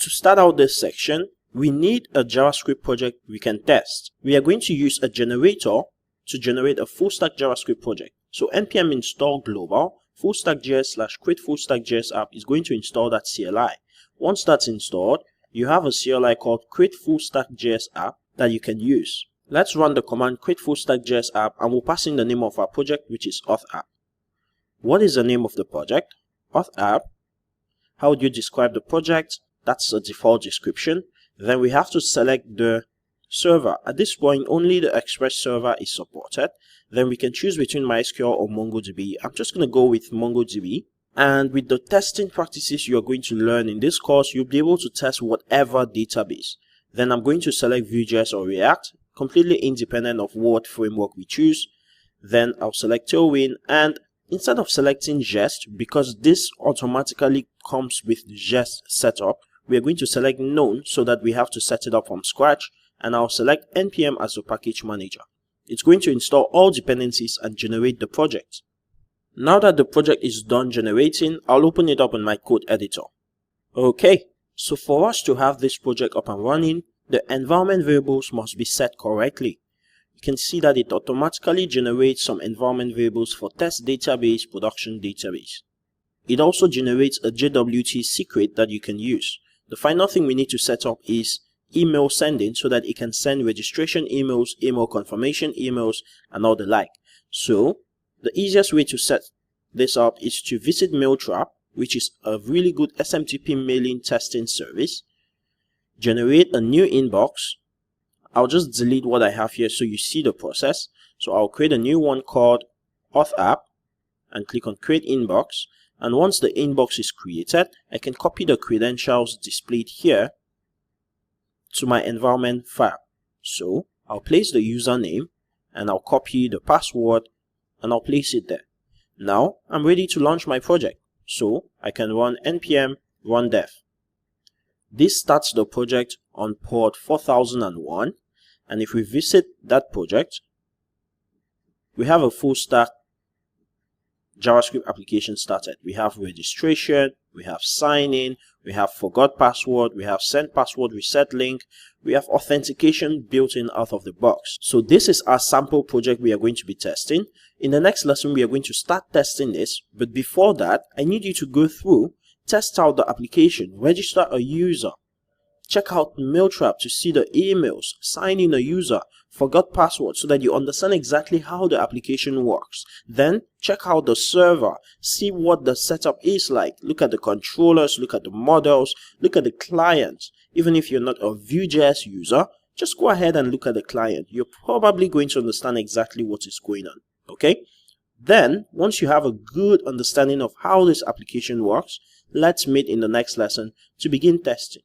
To start out this section, we need a JavaScript project we can test. We are going to use a generator to generate a full stack JavaScript project. So npm install global fullstackjs/create fullstackjs app is going to install that CLI. Once that's installed, you have a CLI called create fullstackjs app that you can use. Let's run the command create fullstackjs app and we'll pass in the name of our project, which is auth app. What is the name of the project? Auth app. How would you describe the project? That's a default description. Then we have to select the server. At this point, only the Express server is supported. Then we can choose between MySQL or MongoDB. I'm just going to go with MongoDB. And with the testing practices you're going to learn in this course, you'll be able to test whatever database. Then I'm going to select Vue.js or React, completely independent of what framework we choose. Then I'll select Tailwind, and instead of selecting Jest, because this automatically comes with Jest setup, we are going to select Known so that we have to set it up from scratch, and I'll select npm as the package manager. It's going to install all dependencies and generate the project. Now that the project is done generating, I'll open it up in my code editor. Okay, so for us to have this project up and running, the environment variables must be set correctly. You can see that it automatically generates some environment variables for test database, production database. It also generates a JWT secret that you can use. The final thing we need to set up is email sending so that it can send registration emails, email confirmation emails, and all the like. So the easiest way to set this up is to visit Mailtrap, which is a really good SMTP mailing testing service. Generate a new inbox. I'll just delete what I have here so you see the process. So I'll create a new one called auth app and click on create inbox. And once the inbox is created, I can copy the credentials displayed here to my environment file. So I'll place the username and I'll copy the password and I'll place it there. Now I'm ready to launch my project. So I can run npm run dev. This starts the project on port 4001, and if we visit that project, we have a full stack JavaScript application started. We have registration, we have sign in, we have forgot password, we have send password reset link, we have authentication built in out of the box. So this is our sample project we are going to be testing. In the next lesson, we are going to start testing this, but before that, I need you to go through, test out the application, register a user, check out Mailtrap to see the emails, sign in a user, forgot password so that you understand exactly how the application works. Then check out the server, see what the setup is like, look at the controllers, look at the models, look at the client. Even if you're not a Vue.js user, just go ahead and look at the client. You're probably going to understand exactly what is going on. Okay? Then, once you have a good understanding of how this application works, let's meet in the next lesson to begin testing.